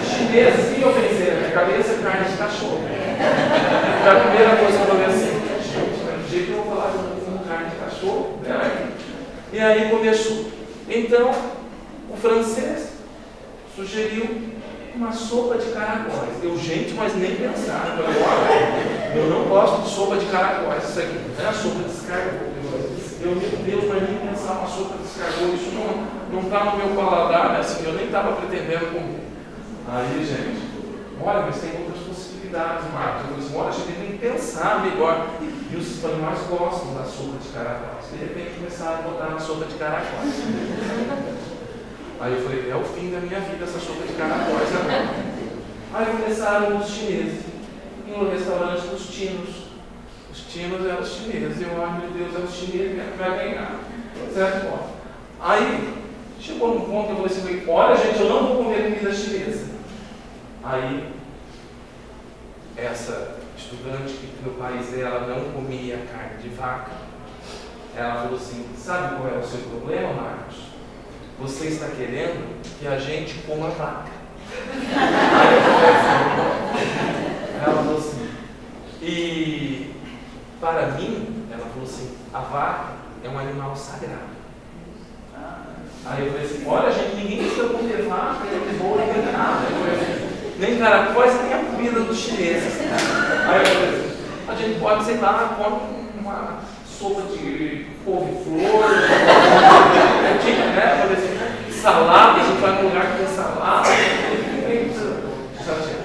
Os chineses, se oferecer na minha cabeça, carne de cachorro. Então a primeira coisa que eu falei assim, gente, do jeito que eu vou falar com carne de cachorro, né? E aí começou. Então, o francês sugeriu uma sopa de caracóis. Eu, gente, mas nem pensar. Eu falei, olha, eu não gosto de sopa de caracóis. Isso aqui não é a sopa de escargot. Eu, meu Deus, mas nem pensar uma sopa de escargot. Isso não está no meu paladar, né? Assim, eu nem estava pretendendo comer. Aí, gente, olha, mas tem outras possibilidades, Marcos. Eu falei assim, olha, a gente tem que pensar melhor. E os espanhóis gostam da sopa de caracóis. De repente começaram a botar na sopa de caracóis. Aí eu falei, é o fim da minha vida essa sopa de caracóis agora. Aí começaram os chineses, no restaurante dos tinos. Os tinos eram os chineses, eu, ai meu Deus, é os chineses que vai ganhar. Certo? Aí chegou num ponto que eu falei assim, olha gente, eu não vou comer comida chinesa. Aí essa estudante que no país dela não comia carne de vaca, ela falou assim, sabe qual é o seu problema, Marcos? Você está querendo que a gente coma vaca. Aí eu falei assim, ela falou assim, e para mim, ela falou assim, a vaca é um animal sagrado. Aí eu falei assim, olha gente, ninguém precisa comer vaca, nem bolo, nem nada. Nem caracóis, nem a comida dos chineses. Aí eu falei assim, a gente pode, sei lá, come uma sopa de couve-flor, né? Falei assim, salada, a gente vai num lugar que tem salada.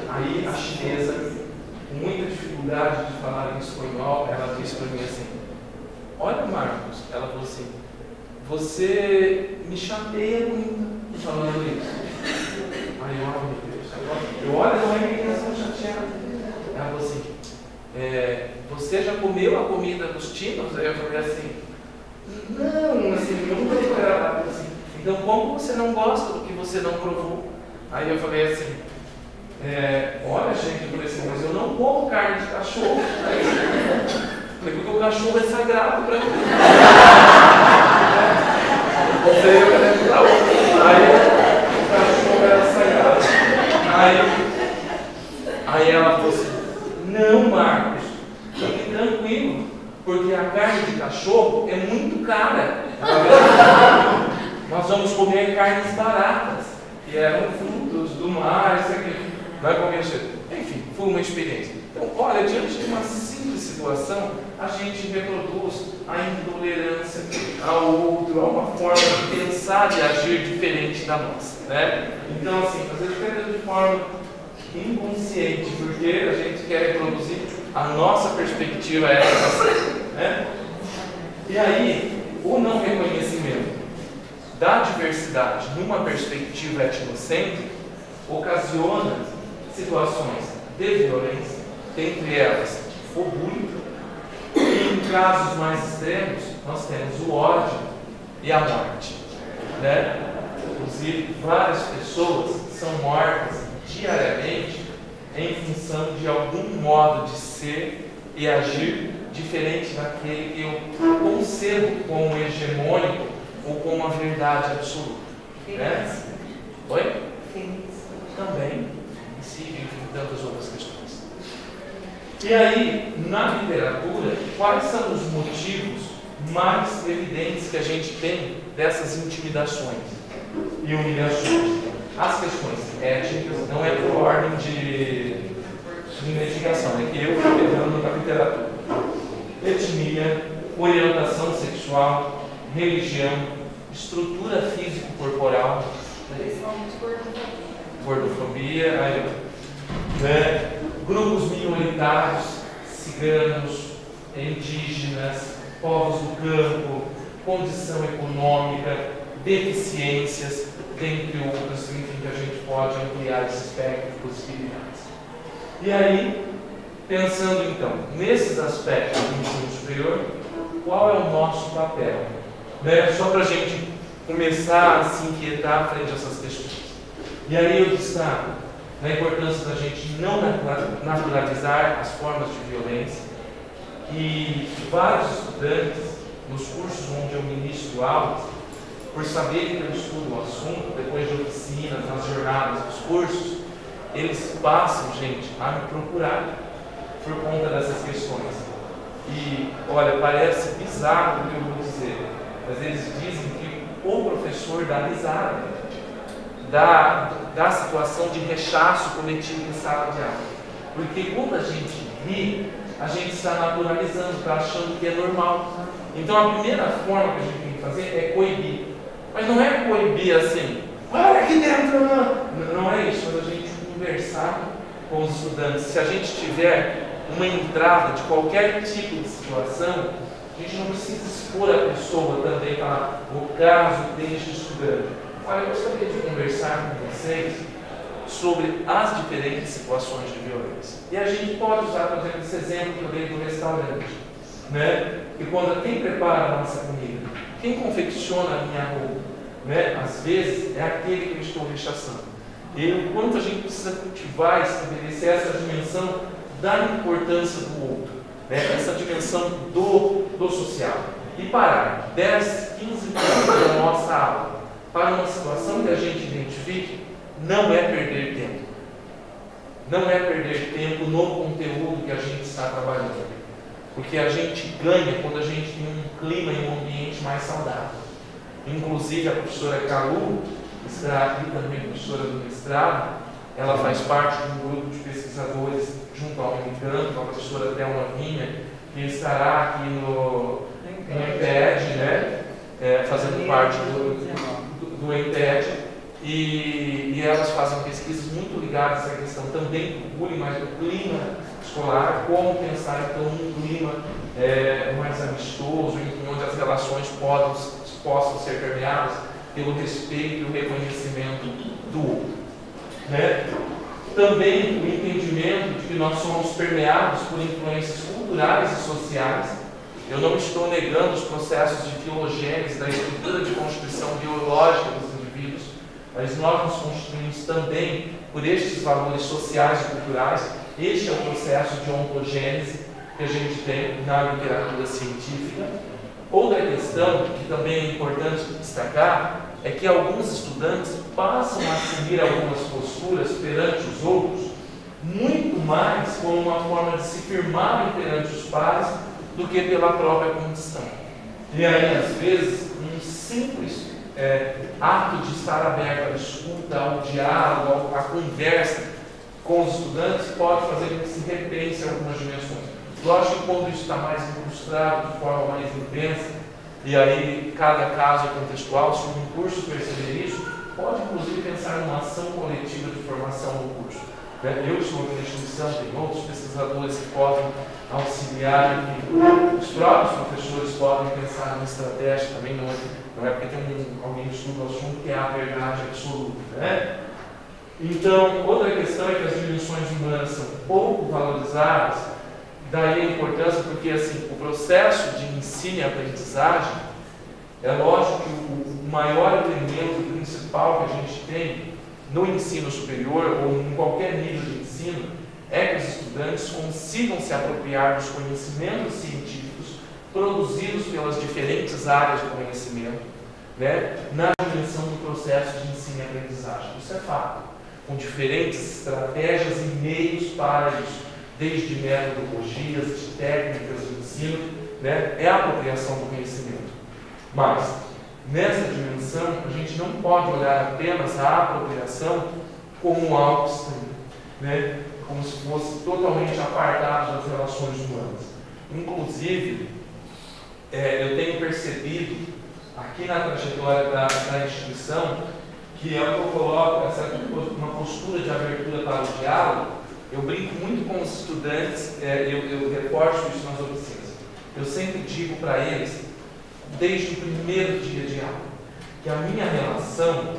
Aí a chinesa, com muita dificuldade de falar em espanhol, ela disse para mim assim, olha Marcos, ela falou assim, você me chateia muito falando isso. Aí eu, meu Deus, eu olho, não é minha intenção chateada. Ela falou assim, você já comeu a comida dos tinos? Aí eu falei assim, não, assim, eu nunca fui ela assim. Então, como você não gosta do que você não provou? Aí eu falei assim, olha gente, eu falei assim, mas eu não como carne de cachorro. Aí eu falei, porque o cachorro é sagrado para mim. Você eu quero para outro. Aí o cachorro era sagrado. Aí ela falou assim, não Marcos, fique tranquilo, porque a carne de cachorro é muito cara. Nós vamos comer carnes baratas, que eram frutos do mar, isso aqui. Vai comer isso. Enfim, foi uma experiência. Então, olha, diante de uma simples situação, a gente reproduz a intolerância ao outro, a uma forma de pensar e agir diferente da nossa, né? Então, assim, às vezes até de forma inconsciente, porque a gente quer reproduzir a nossa perspectiva ética, né? E aí, o não reconhecimento da diversidade numa perspectiva etnocêntrica ocasiona situações de violência, dentre elas o bullying, e em casos mais extremos nós temos o ódio e a morte, né? Inclusive, várias pessoas são mortas diariamente em função de algum modo de ser e agir diferente daquele que eu concebo como hegemônico ou como uma verdade absoluta, né? Oi? Também, enfim, tantas outras questões. E aí, na literatura, quais são os motivos mais evidentes que a gente tem dessas intimidações e humilhações? As questões étnicas, não é por ordem de investigação, é que eu estou pegando na literatura. Etnia, orientação sexual, religião, estrutura físico-corporal, gordofobia, né? Grupos minoritários, ciganos, indígenas, povos do campo, condição econômica, deficiências, dentre outras, enfim, que a gente pode ampliar esse espectro de possibilidades. E aí, pensando então nesses aspectos do ensino superior, qual é o nosso papel? Né? Só para a gente começar a se inquietar frente a essas questões. E aí eu destaco a importância da gente não naturalizar as formas de violência, e vários estudantes, nos cursos onde eu ministro aulas, por saberem que eu estudo o assunto, depois de oficinas, nas jornadas dos cursos, eles passam, gente, a me procurar por conta dessas questões. E, olha, parece bizarro o que eu vou dizer, mas eles dizem que o professor dá risada da situação de rechaço coletivo em sala de aula. Porque quando a gente ri, a gente está naturalizando, está achando que é normal. Então a primeira forma que a gente tem que fazer é coibir. Mas não é coibir assim, olha aqui dentro, não é isso, é a gente conversar com os estudantes. Se a gente tiver uma entrada de qualquer tipo de situação, a gente não precisa expor a pessoa também para o caso deste estudante. Olha, eu gostaria de conversar com vocês sobre as diferentes situações de violência. E a gente pode usar, por exemplo, esse exemplo que eu dei do restaurante, né? Que quando quem prepara a nossa comida, quem confecciona a minha roupa, né? Às vezes é aquele que eu estou rechaçando. E o quanto a gente precisa cultivar, estabelecer essa dimensão da importância do outro, né? Essa dimensão do social. E parar 10, 15 minutos da nossa aula para uma situação que a gente identifique, não é perder tempo. Não é perder tempo no conteúdo que a gente está trabalhando. Porque a gente ganha quando a gente tem um clima e um ambiente mais saudável. Inclusive a professora Calu, que está aqui também, professora do mestrado, ela faz parte de um grupo de pesquisadores junto ao Unicamp, a professora Thelma Vinha, que estará aqui no EMPED, né? Fazendo parte do EMPED. E elas fazem pesquisas muito ligadas a essa questão também do bullying, mas do clima escolar, como pensar então um clima mais amistoso, onde as relações possam ser permeadas pelo respeito e o reconhecimento do outro. Né? Também o entendimento de que nós somos permeados por influências culturais e sociais. Eu não estou negando os processos de filogênese, da estrutura de constituição biológica dos indivíduos, mas nós nos constituímos também por estes valores sociais e culturais. Este é o processo de ontogênese que a gente tem na literatura científica. Outra questão que também é importante destacar é que alguns estudantes passam a assumir algumas posturas perante os outros muito mais como uma forma de se firmarem perante os pares do que pela própria condição. E aí, às vezes, um simples ato de estar aberto à escuta, ao diálogo, à conversa, com os estudantes pode fazer com que se repense algumas dimensões. Lógico que quando isso está mais incrustado, de forma mais intensa, e aí cada caso é contextual, se um curso perceber isso, pode inclusive pensar numa ação coletiva de formação no curso. Eu estou aqui na instituição, tem outros pesquisadores que podem auxiliar, e os próprios professores podem pensar numa estratégia também, não é porque tem alguém que estuda o assunto que é a verdade absoluta, né? Então, outra questão é que as dimensões humanas são pouco valorizadas, daí a importância, porque assim, o processo de ensino e aprendizagem, é lógico que o maior elemento principal que a gente tem no ensino superior ou em qualquer nível de ensino é que os estudantes consigam se apropriar dos conhecimentos científicos produzidos pelas diferentes áreas do conhecimento, né, na dimensão do processo de ensino e aprendizagem. Isso é fato. Com diferentes estratégias e meios para isso, desde metodologias, de técnicas de ensino, né, é a apropriação do conhecimento. Mas, nessa dimensão, a gente não pode olhar apenas a apropriação como algo extremo, né, como se fosse totalmente apartado das relações humanas. Inclusive, eu tenho percebido, aqui na trajetória da instituição, que é o que eu coloco, uma postura de abertura para o diálogo. Eu brinco muito com os estudantes, eu reforço isso nas oficinas. Eu sempre digo para eles, desde o primeiro dia de aula, que a minha relação,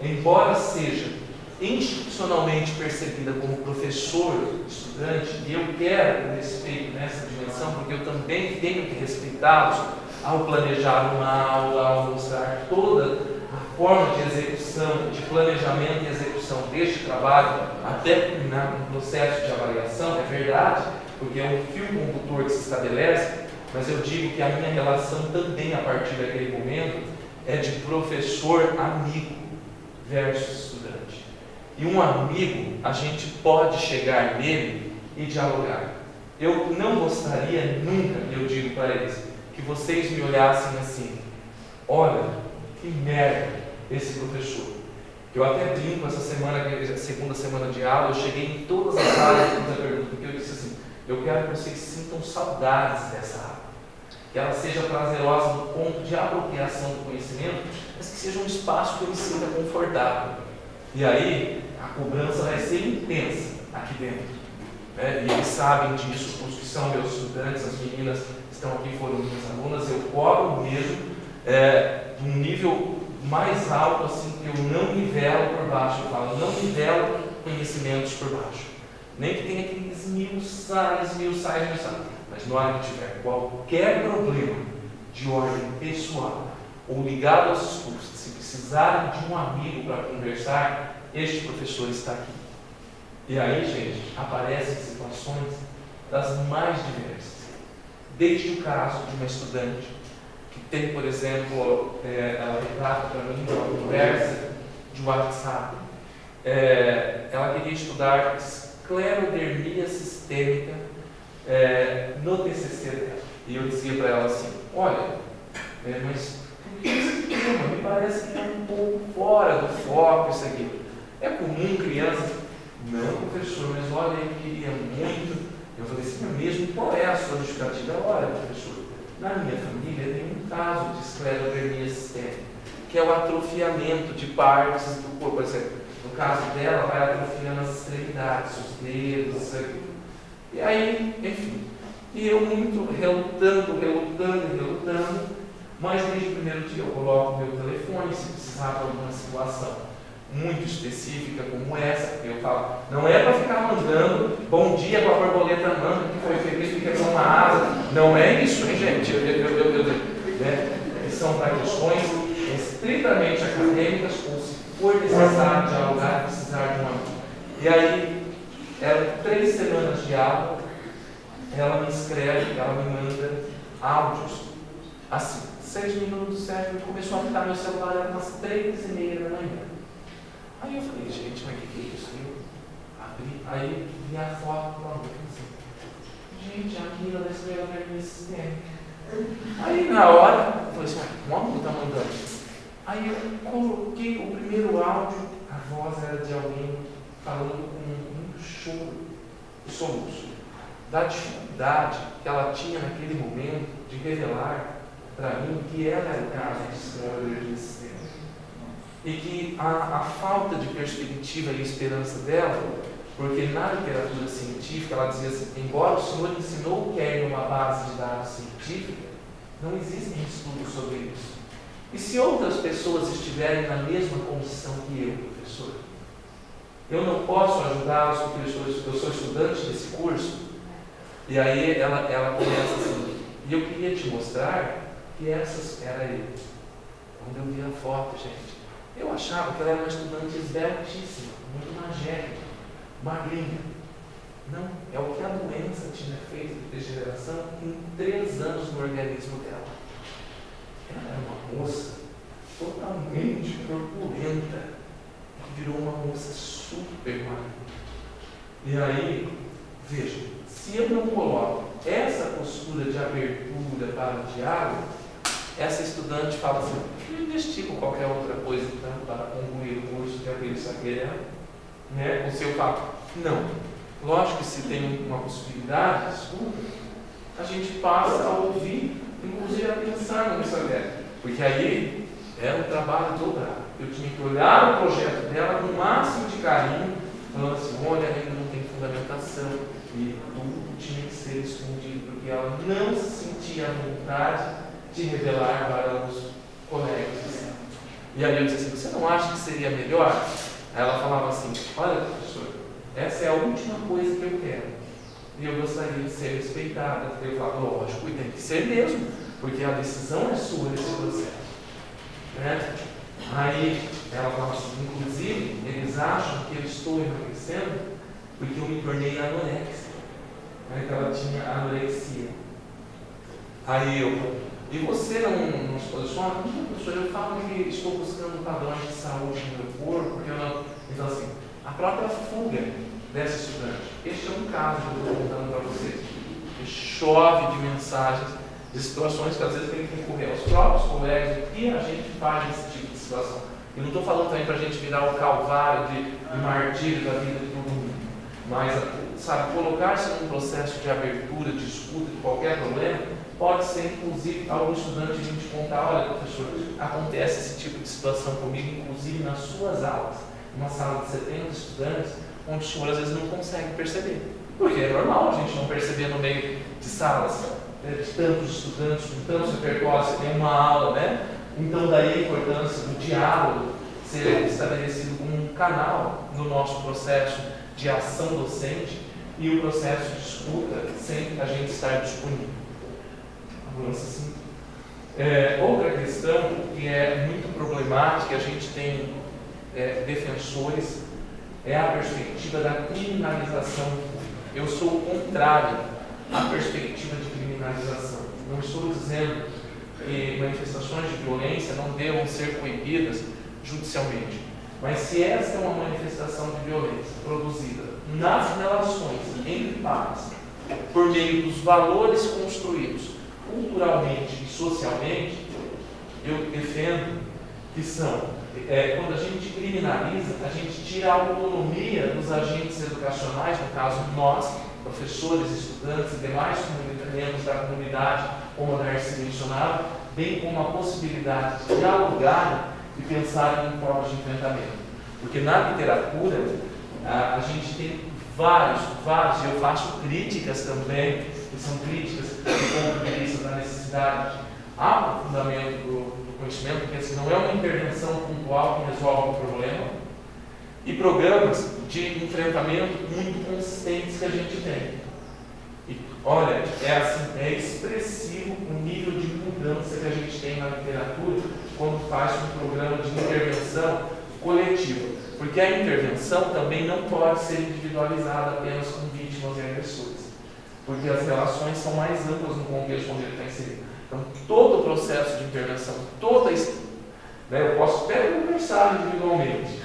embora seja institucionalmente percebida como professor-estudante, e eu quero respeito nessa dimensão, porque eu também tenho que respeitá-los ao planejar uma aula, ao mostrar toda a forma de execução, de planejamento e execução deste trabalho, até no processo de avaliação, é verdade, porque é um fio condutor que se estabelece, mas eu digo que a minha relação também, a partir daquele momento, é de professor-amigo versus estudante. E um amigo, a gente pode chegar nele e dialogar. Eu não gostaria nunca, eu digo para eles, que vocês me olhassem assim, olha, que merda esse professor. Eu até brinco essa semana, que é a segunda semana de aula, eu cheguei em todas as áreas da pergunta, porque eu disse assim, eu quero que vocês sintam saudades dessa área, que ela seja prazerosa no ponto de apropriação do conhecimento, mas que seja um espaço que eu me sinta confortável. E aí, a cobrança vai ser intensa aqui dentro, né? E eles sabem disso, os que são meus estudantes, as meninas que estão aqui foram minhas alunas, eu cobro mesmo, de um nível mais alto, assim, que eu não nivelo por baixo, eu falo, não nivelo conhecimentos por baixo. Nem que tenha aqueles mil sais, mas na hora que tiver qualquer problema de ordem pessoal ou ligado aos estudos, se precisarem de um amigo para conversar, este professor está aqui. E aí, gente, aparecem situações das mais diversas. Desde o caso de uma estudante que tem, por exemplo, ela retrata para mim uma conversa de WhatsApp. Ela queria estudar esclerodermia sistêmica no TCC dela. E eu dizia para ela assim, olha, mas por que esse tema? Me parece que está um pouco fora do foco isso aqui. É comum crianças? Não, professor, mas olha, eu queria muito. Eu falei assim, mesmo, qual é a sua justificativa? Olha, professor, na minha família tem um caso de esclerodermia sistêmica, que é o atrofiamento de partes do corpo. Por exemplo, no caso dela, vai atrofiando as extremidades, os dedos, isso aqui. E aí, enfim, e eu muito relutando, mas desde o primeiro dia eu coloco o meu telefone, se precisar de alguma situação muito específica como essa, porque eu falo, não é para ficar mandando bom dia com a borboleta manda, que foi feliz porque quebrou uma asa, não é isso, hein, gente? São para questões estritamente acadêmicas, ou se for necessário dialogar, precisar de uma amigo. E aí, eram 3 semanas de aula, ela me escreve, ela me manda áudios, assim, 6 minutos, 7 minutos, começou a ficar meu celular, era umas 3h30 da manhã. Aí eu falei, gente, mas o que é isso? Eu abri, aí vi a foto do aluno, assim, gente, a menina da esclerodermia sistêmica. Aí na hora, eu falei assim, o aluno está mandando. Aí eu coloquei o primeiro áudio, a voz era de alguém falando com muito choro e soluço da dificuldade que ela tinha naquele momento de revelar para mim que ela era o caso de explorador de sistema. E que a falta de perspectiva e esperança dela, porque na literatura científica ela dizia assim, embora o senhor ensinou que é uma base de dados científica, não existem estudos sobre isso. E se outras pessoas estiverem na mesma condição que eu, professor? Eu não posso ajudá-los porque eu sou estudante desse curso? E aí ela começa assim, e eu queria te mostrar que essas era eu. Quando eu vi a foto, gente, eu achava que ela era uma estudante esbeltíssima, muito magética, magrinha. Não, é o que a doença tinha feito de degeneração em 3 anos no organismo dela. Ela era uma moça totalmente corpulenta, que virou uma moça super magra. E aí, veja, se eu não coloco essa postura de abertura para o diálogo, essa estudante fala assim, eu investigo qualquer outra coisa então, para concluir o curso que aquele está querendo. Né? Ou se eu falo, não, lógico que se tem uma possibilidade, escuta, a gente passa a ouvir, inclusive a pensar no projeto. Porque aí era um trabalho dobrado. Eu tinha que olhar o projeto dela com o máximo de carinho, falando assim, olha, ainda não tem fundamentação, e tudo tinha que ser escondido, porque ela não se sentia à vontade de revelar para os colegas. E aí eu disse assim, você não acha que seria melhor? Aí ela falava assim, olha, professor, essa é a última coisa que eu quero. E eu gostaria de ser respeitada. Eu falava, lógico, e tem que ser mesmo, porque a decisão é sua nesse processo. Né? Aí ela falava assim, inclusive, eles acham que eu estou emagrecendo porque eu me tornei anorexica. Né? Que ela tinha anorexia. Aí eu, e você não se posiciona? Não, professor, eu falo que estou buscando padrões de saúde no meu corpo, porque eu não... Então assim, a própria fuga dessa estudante, este é um caso que eu estou contando para vocês, que chove de mensagens, de situações que às vezes tem que recorrer aos próprios colegas, o que a gente faz nesse tipo de situação. E não estou falando também para a gente virar o calvário de martírio da vida de todo mundo, mas, sabe, colocar-se num processo de abertura, de escuta de qualquer problema, pode ser, inclusive, algum estudante vir te contar, olha, professor, acontece esse tipo de situação comigo, inclusive nas suas aulas, uma sala de 70 estudantes, onde o senhor às vezes não consegue perceber. Porque é normal a gente não perceber no meio de salas, de tantos estudantes, com tantos repertórios, você tem uma aula, né? Então daí a importância do diálogo ser estabelecido como um canal no nosso processo de ação docente e o processo de escuta sem a gente estar disponível. Assim. Outra questão que é muito problemática, a gente tem defensores, é a perspectiva da criminalização pública. Eu sou o contrário à perspectiva de criminalização. Não estou dizendo que manifestações de violência não devam ser coibidas judicialmente, mas se esta é uma manifestação de violência produzida nas relações entre pares, por meio dos valores construídos culturalmente e socialmente, eu defendo que são, quando a gente criminaliza, a gente tira a autonomia dos agentes educacionais, no caso nós, professores, estudantes e demais membros da comunidade, como a Darcy mencionava, bem como a possibilidade de dialogar e pensar em formas de enfrentamento. Porque na literatura, a gente tem vários, e eu faço críticas também, que são críticas do ponto de vista da necessidade de aprofundamento do conhecimento, porque assim, não é uma intervenção pontual que resolve o problema, e programas de enfrentamento muito consistentes que a gente tem. E olha, é expressivo o nível de mudança que a gente tem na literatura quando faz um programa de intervenção coletiva. Porque a intervenção também não pode ser individualizada apenas com vítimas e agressores. Porque as relações são mais amplas no contexto onde ele está inserido. Então, todo o processo de intervenção, eu posso até conversar individualmente,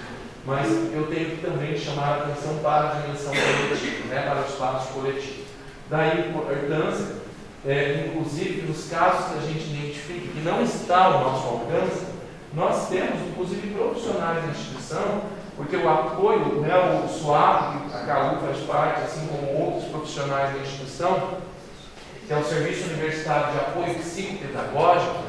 mas eu tenho que também chamar a atenção para a dimensão coletiva, para o espaço coletivo. Daí a importância, inclusive, nos casos que a gente identifica que não está ao nosso alcance, nós temos, inclusive, profissionais da instituição porque o apoio, né, o SWAP, que a CAU faz parte, assim como outros profissionais da instituição, que é o Serviço Universitário de Apoio Psicopedagógico,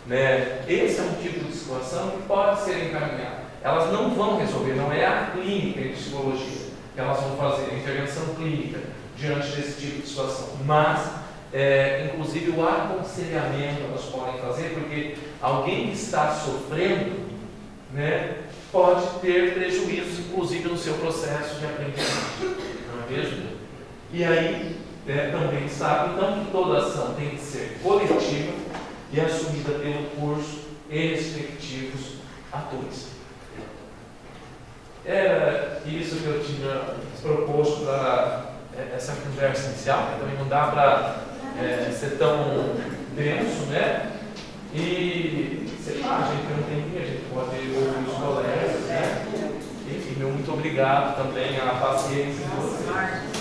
né, esse é um tipo de situação que pode ser encaminhado. Elas não vão resolver, não é a clínica de psicologia que elas vão fazer, a intervenção clínica diante desse tipo de situação, mas, inclusive, o aconselhamento elas podem fazer, porque alguém que está sofrendo, né, pode ter prejuízos, inclusive, no seu processo de aprendizagem, não é mesmo? E aí, também sabe, então, que toda ação tem que ser coletiva e assumida pelo curso e respectivos atores. Era isso que eu tinha proposto para essa conversa inicial, que também não dá para ser tão denso, né? E, sei lá, a gente não tem a gente pode ouvir os colegas, né? Enfim, muito obrigado também à paciência de vocês.